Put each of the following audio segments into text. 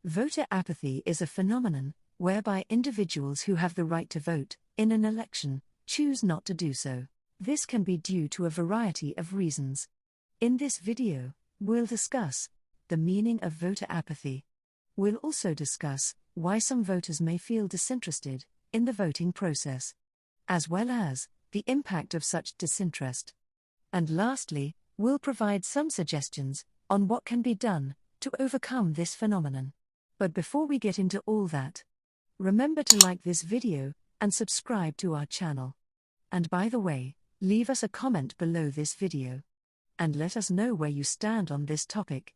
Voter apathy is a phenomenon whereby individuals who have the right to vote in an election choose not to do so. This can be due to a variety of reasons. In this video, we'll discuss the meaning of voter apathy. We'll also discuss why some voters may feel disinterested in the voting process, as well as the impact of such disinterest. And lastly, we'll provide some suggestions on what can be done to overcome this phenomenon. But before we get into all that, remember to like this video and subscribe to our channel. And by the way, leave us a comment below this video and let us know where you stand on this topic.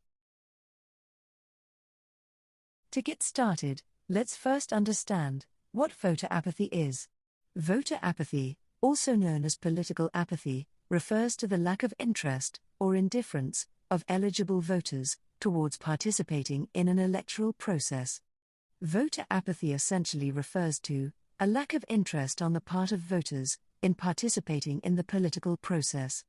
To get started, let's first understand what voter apathy is. Voter apathy, also known as political apathy, refers to the lack of interest or indifference of eligible voters towards participating in an electoral process. Voter apathy essentially refers to a lack of interest on the part of voters in participating in the political process.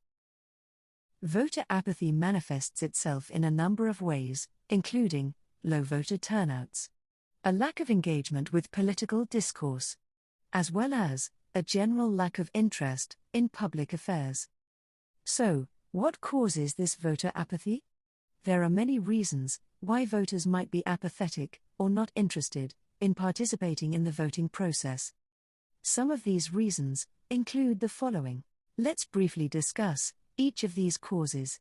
Voter apathy manifests itself in a number of ways, including low voter turnouts, a lack of engagement with political discourse, as well as a general lack of interest in public affairs. So, what causes this voter apathy? There are many reasons why voters might be apathetic or not interested in participating in the voting process. Some of these reasons include the following. Let's briefly discuss each of these causes.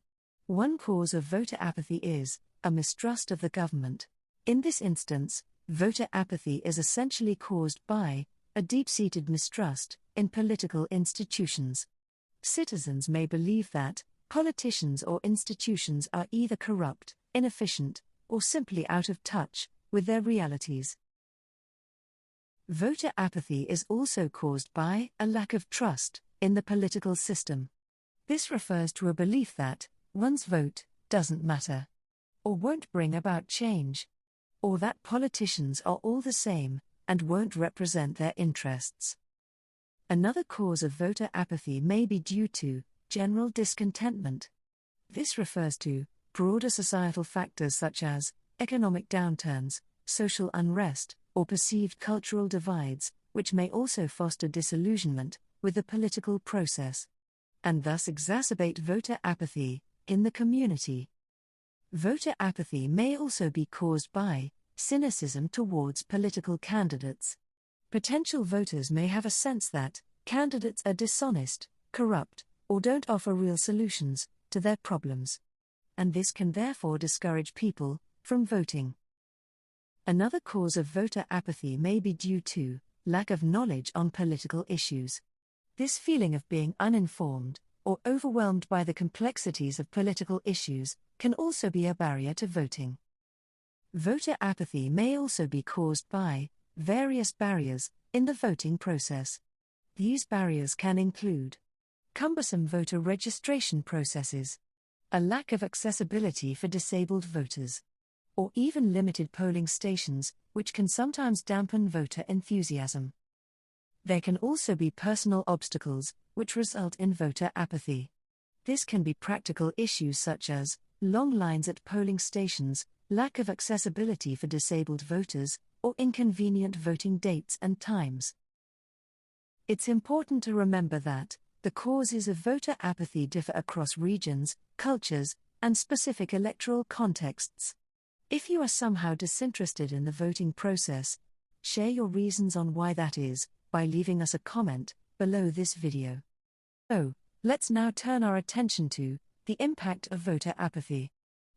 One cause of voter apathy is a mistrust of the government. In this instance, voter apathy is essentially caused by a deep-seated mistrust in political institutions. Citizens may believe that politicians or institutions are either corrupt, inefficient, or simply out of touch with their realities. Voter apathy is also caused by a lack of trust in the political system. This refers to a belief that one's vote doesn't matter, or won't bring about change, or that politicians are all the same and won't represent their interests. Another cause of voter apathy may be due to general discontentment. This refers to broader societal factors such as economic downturns, social unrest, or perceived cultural divides, which may also foster disillusionment with the political process, and thus exacerbate voter apathy in the community. Voter apathy may also be caused by cynicism towards political candidates. Potential voters may have a sense that candidates are dishonest, corrupt, or don't offer real solutions to their problems, and this can therefore discourage people from voting. Another cause of voter apathy may be due to lack of knowledge on political issues. This feeling of being uninformed or overwhelmed by the complexities of political issues can also be a barrier to voting. Voter apathy may also be caused by various barriers in the voting process. These barriers can include cumbersome voter registration processes, a lack of accessibility for disabled voters, or even limited polling stations, which can sometimes dampen voter enthusiasm. There can also be personal obstacles, which result in voter apathy. This can be practical issues such as long lines at polling stations, lack of accessibility for disabled voters, or inconvenient voting dates and times. It's important to remember that the causes of voter apathy differ across regions, cultures, and specific electoral contexts. If you are somehow disinterested in the voting process, share your reasons on why that is by leaving us a comment below this video. So, let's now turn our attention to the impact of voter apathy.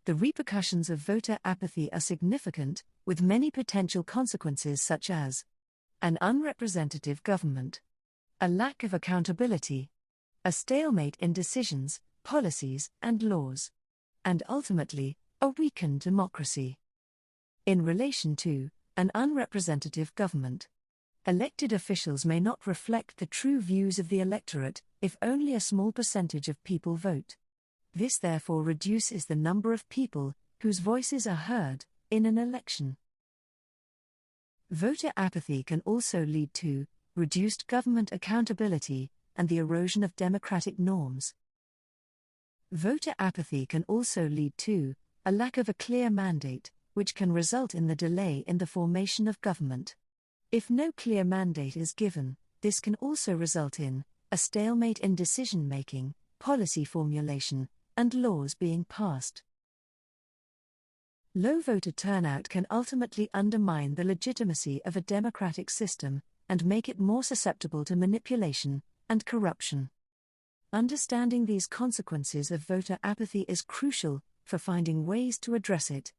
The repercussions of voter apathy are significant, with many potential consequences such as an unrepresentative government, a lack of accountability, a stalemate in decisions, policies, and laws, and ultimately, a weakened democracy. In relation to an unrepresentative government, elected officials may not reflect the true views of the electorate if only a small percentage of people vote. This therefore reduces the number of people whose voices are heard in an election. Voter apathy can also lead to reduced government accountability and the erosion of democratic norms. Voter apathy can also lead to a lack of a clear mandate which can result in the delay in the formation of government. If no clear mandate is given, this can also result in a stalemate in decision-making, policy formulation, and laws being passed. Low voter turnout can ultimately undermine the legitimacy of a democratic system and make it more susceptible to manipulation and corruption. Understanding these consequences of voter apathy is crucial for finding ways to address it.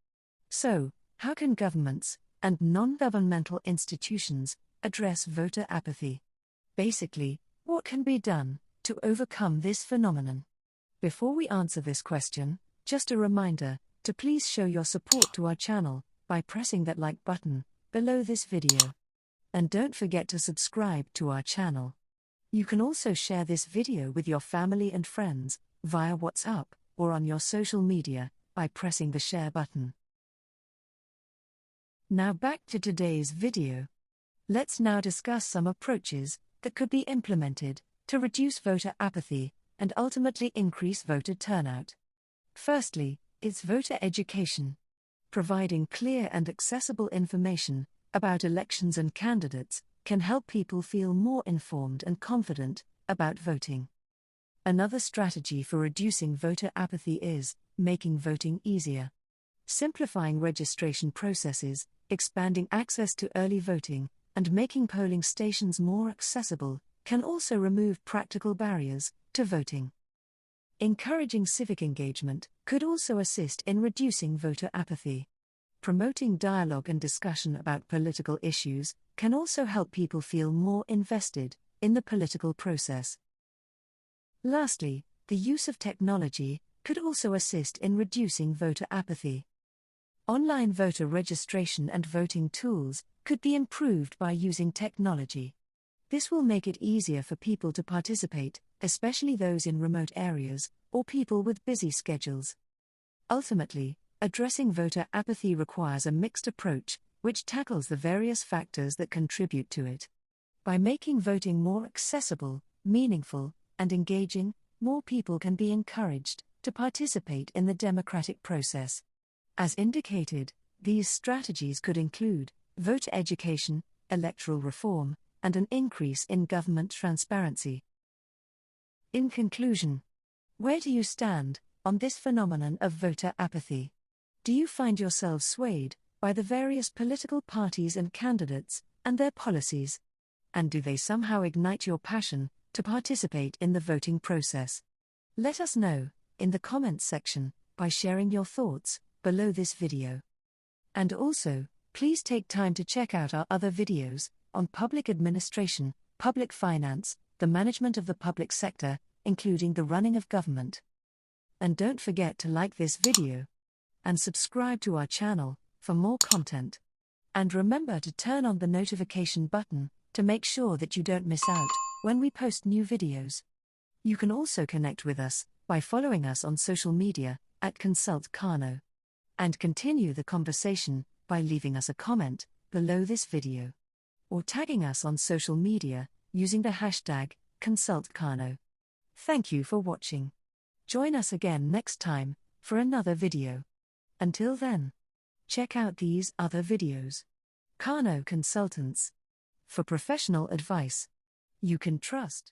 So, how can governments and non-governmental institutions address voter apathy? Basically, what can be done to overcome this phenomenon? Before we answer this question, just a reminder to please show your support to our channel by pressing that like button below this video. And don't forget to subscribe to our channel. You can also share this video with your family and friends via WhatsApp or on your social media by pressing the share button. Now back to today's video. Let's now discuss some approaches that could be implemented to reduce voter apathy and ultimately increase voter turnout. Firstly, it's voter education. Providing clear and accessible information about elections and candidates can help people feel more informed and confident about voting. Another strategy for reducing voter apathy is making voting easier. Simplifying registration processes, expanding access to early voting, and making polling stations more accessible can also remove practical barriers to voting. Encouraging civic engagement could also assist in reducing voter apathy. Promoting dialogue and discussion about political issues can also help people feel more invested in the political process. Lastly, the use of technology could also assist in reducing voter apathy. Online voter registration and voting tools could be improved by using technology. This will make it easier for people to participate, especially those in remote areas or people with busy schedules. Ultimately, addressing voter apathy requires a mixed approach, which tackles the various factors that contribute to it. By making voting more accessible, meaningful, and engaging, more people can be encouraged to participate in the democratic process. As indicated, these strategies could include voter education, electoral reform, and an increase in government transparency. In conclusion, where do you stand on this phenomenon of voter apathy? Do you find yourselves swayed by the various political parties and candidates and their policies? And do they somehow ignite your passion to participate in the voting process? Let us know in the comments section by sharing your thoughts below this video. And also, please take time to check out our other videos on public administration, public finance, the management of the public sector, including the running of government. And don't forget to like this video and subscribe to our channel for more content. And remember to turn on the notification button to make sure that you don't miss out when we post new videos. You can also connect with us by following us on social media at consultation, and continue the conversation by leaving us a comment below this video or tagging us on social media using the hashtag consultation. Thank you for watching. Join us again next time for another video. Until then, check out these other videos. Kano Consultants. For professional advice you can trust.